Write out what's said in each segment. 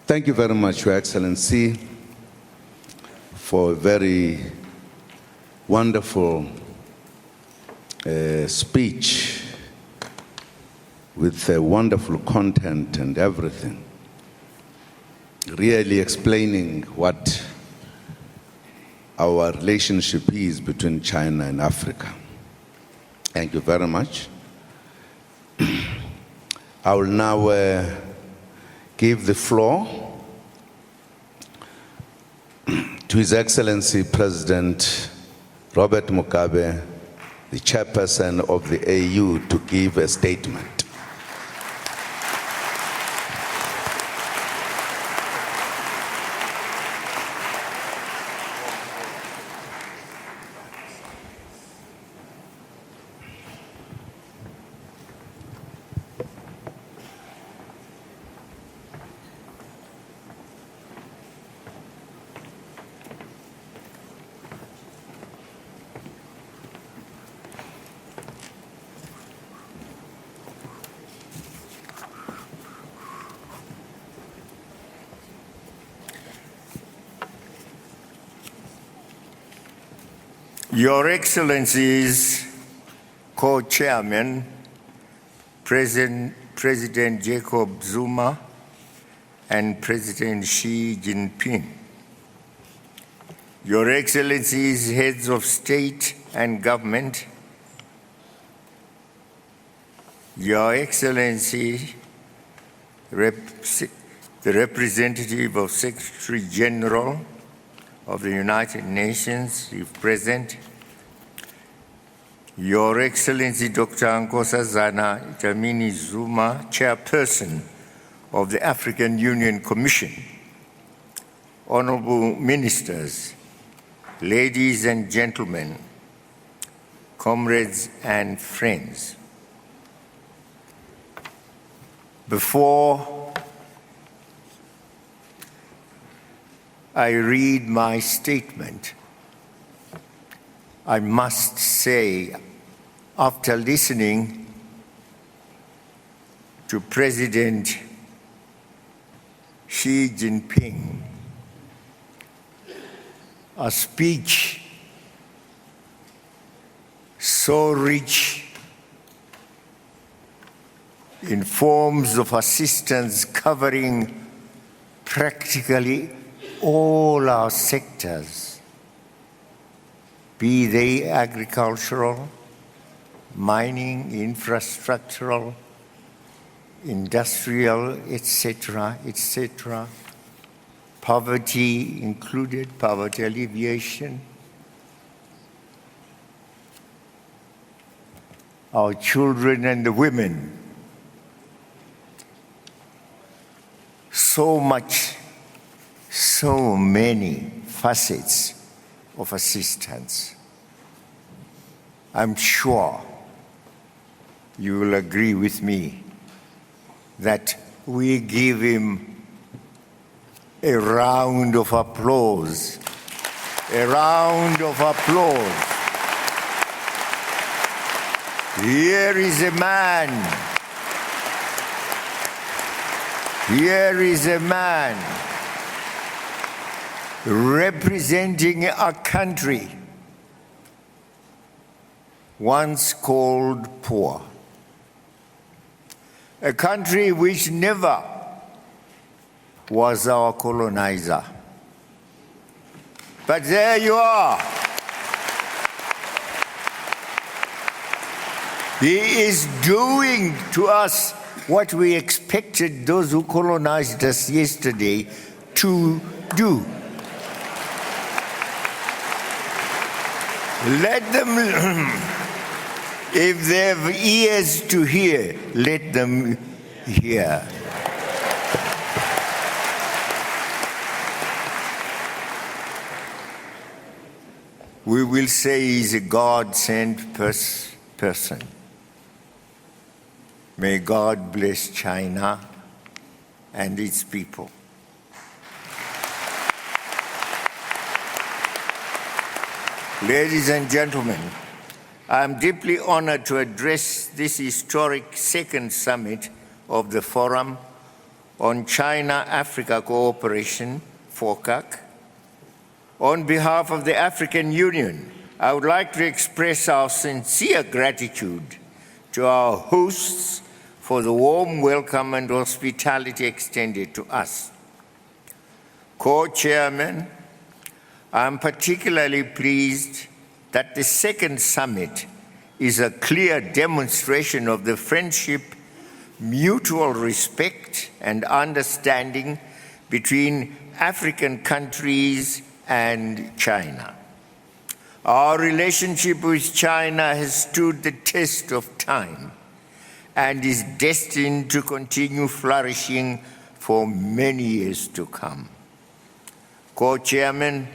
Thank you very much, Your Excellency, for a very wonderful speech with wonderful content and everything, really explaining what our relationship is between China and Africa. Thank you very much. I will now give the floor to His Excellency President Robert Mugabe, the chairperson of the AU, to give a statement. Your Excellencies, Co-Chairman, President Jacob Zuma and President Xi Jinping, Your Excellencies, Heads of State and Government, Your Excellency, the Representative of Secretary General of the United Nations, if present, Your Excellency Dr. Nkosazana Dlamini-Zuma, Chairperson of the African Union Commission, Honorable Ministers, ladies and gentlemen, comrades and friends. Before I read my statement, I must say, after listening to President Xi Jinping, a speech so rich in forms of assistance covering practically all our sectors, be they agricultural, mining, infrastructural, industrial, etc., etc., poverty included, poverty alleviation, our children and the women. So much, so many facets of assistance. I'm sure you will agree with me that we give him a round of applause. A round of applause. Here is a man. Here is a man representing a country once called poor, a country which never was our colonizer. But there you are. He is doing to us what we expected those who colonized us yesterday to do. Let them, if they have ears to hear, let them hear. We will say he's a God-sent person. May God bless China and its people. Ladies and gentlemen, I am deeply honored to address this historic second summit of the Forum on China-Africa Cooperation, FOCAC. On behalf of the African Union, I would like to express our sincere gratitude to our hosts for the warm welcome and hospitality extended to us. Co-chairman, I am particularly pleased that the second summit is a clear demonstration of the friendship, mutual respect, and understanding between African countries and China. Our relationship with China has stood the test of time and is destined to continue flourishing for many years to come. Co-chairman,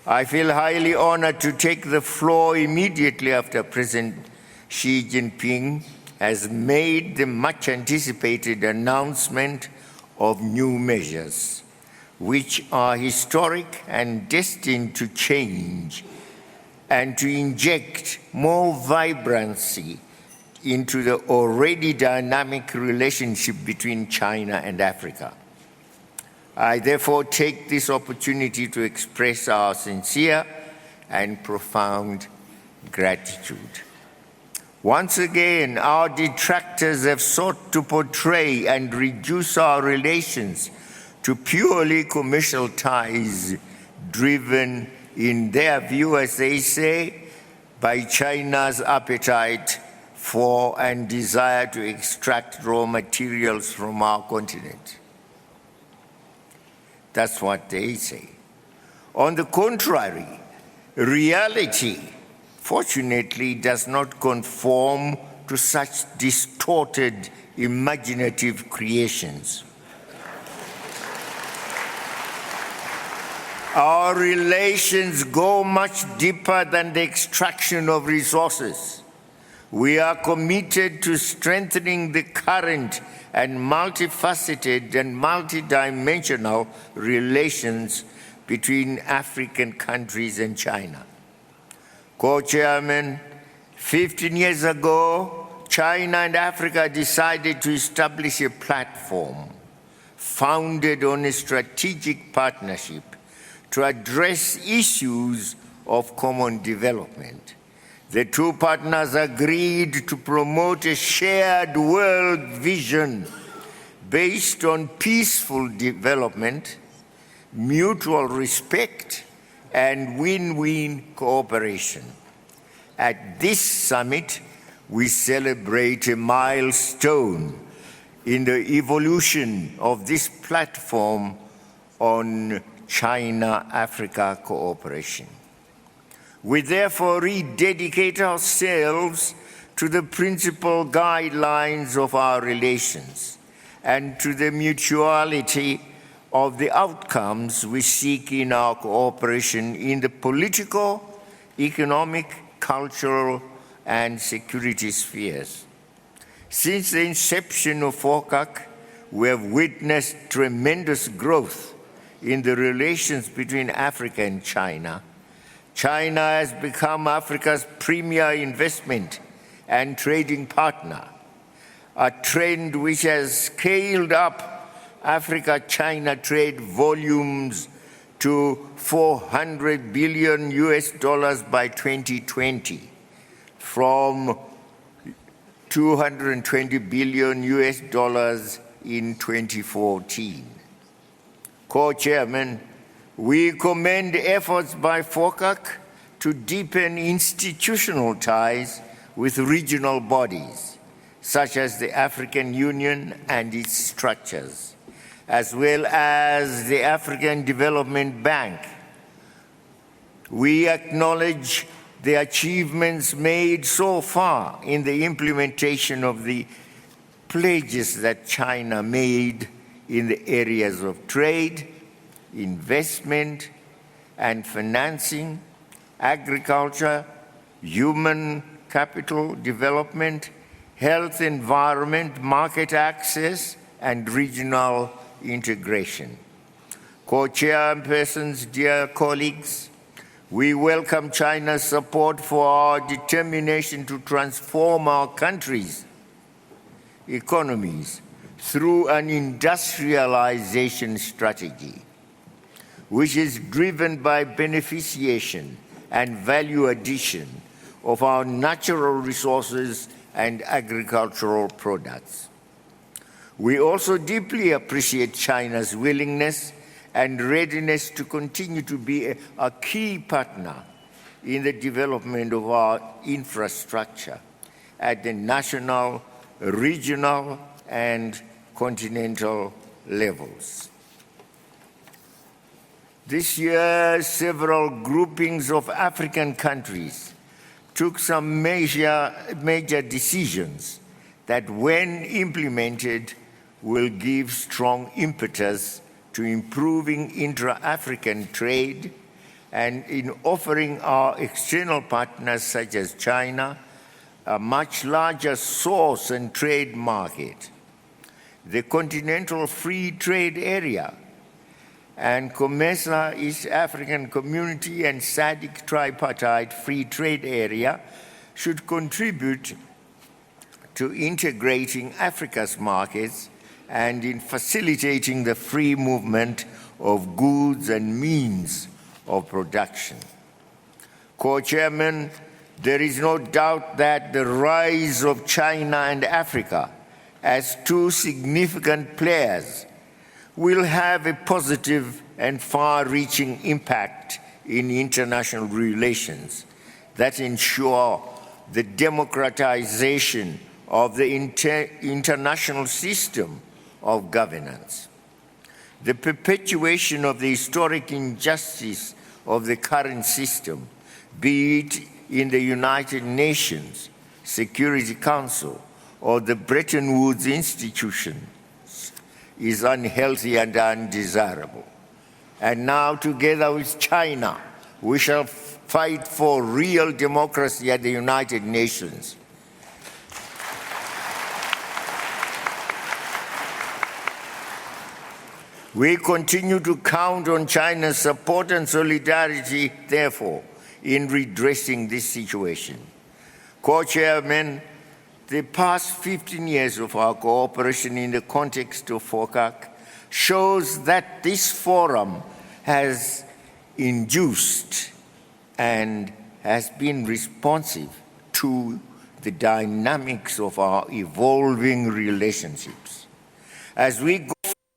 I feel highly honored to take the floor immediately after President Xi Jinping has made the much anticipated announcement of new measures, which are historic and destined to change and to inject more vibrancy into the already dynamic relationship between China and Africa. I therefore take this opportunity to express our sincere and profound gratitude. Once again, our detractors have sought to portray and reduce our relations to purely commercial ties driven, in their view, as they say, by China's appetite for and desire to extract raw materials from our continent. That's what they say. On the contrary, reality, fortunately, does not conform to such distorted, imaginative creations. Our relations go much deeper than the extraction of resources. We are committed to strengthening the current and multifaceted and multidimensional relations between African countries and China. Co-chairman, 15 years ago, China and Africa decided to establish a platform founded on a strategic partnership to address issues of common development. The two partners agreed to promote a shared world vision based on peaceful development, mutual respect, and win-win cooperation. At this summit, we celebrate a milestone in the evolution of this platform on China-Africa cooperation. We therefore rededicate ourselves to the principal guidelines of our relations and to the mutuality of the outcomes we seek in our cooperation in the political, economic, cultural, and security spheres. Since the inception of FOCAC, we have witnessed tremendous growth in the relations between Africa and China. China has become Africa's premier investment and trading partner, a trend which has scaled up Africa-China trade volumes to $400 billion by 2020, from $220 billion in 2014. Co-chairman, we commend efforts by FOCAC to deepen institutional ties with regional bodies, such as the African Union and its structures, as well as the African Development Bank. We acknowledge the achievements made so far in the implementation of the pledges that China made in the areas of trade, investment and financing, agriculture, human capital development, health, environment, market access, and regional integration. Co-chairpersons, dear colleagues, we welcome China's support for our determination to transform our countries' economies through an industrialization strategy, which is driven by beneficiation and value addition of our natural resources and agricultural products. We also deeply appreciate China's willingness and readiness to continue to be a key partner in the development of our infrastructure at the national, regional, and continental levels. This year, several groupings of African countries took some major decisions that, when implemented, will give strong impetus to improving intra-African trade and in offering our external partners such as China a much larger source and trade market. The Continental Free Trade Area and COMESA, East African Community, and SADC Tripartite Free Trade Area should contribute to integrating Africa's markets and in facilitating the free movement of goods and means of production. Co-Chairman, there is no doubt that the rise of China and Africa as two significant players will have a positive and far-reaching impact in international relations that ensure the democratization of the international system of governance. The perpetuation of the historic injustice of the current system, be it in the United Nations Security Council or the Bretton Woods institutions, is unhealthy and undesirable. And now, together with China, we shall fight for real democracy at the United Nations. We continue to count on China's support and solidarity, therefore, in redressing this situation. Co-Chairman, the past 15 years of our cooperation in the context of FOCAC shows that this forum has induced and has been responsive to the dynamics of our evolving relationships. As we go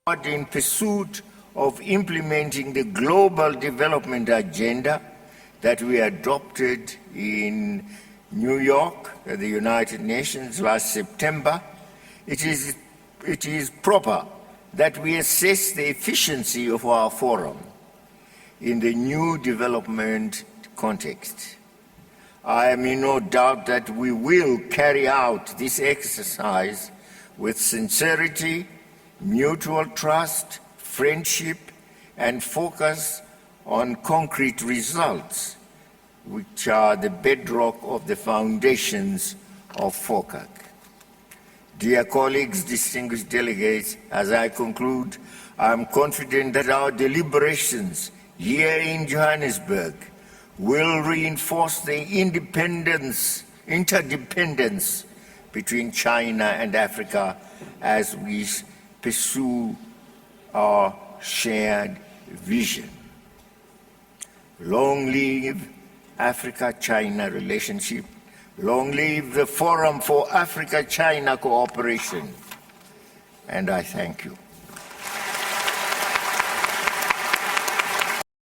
forward in pursuit of implementing the global development agenda that we adopted in New York at the United Nations last September, it is proper that we assess the efficiency of our forum in the new development context. I am in no doubt that we will carry out this exercise with sincerity, mutual trust, friendship, and focus on concrete results, which are the bedrock of the foundations of FOCAC. Dear colleagues, distinguished delegates, as I conclude, I am confident that our deliberations here in Johannesburg will reinforce the interdependence between China and Africa as we pursue our shared vision. Long live Africa-China relationship. Long live the Forum for Africa-China Cooperation. And I thank you.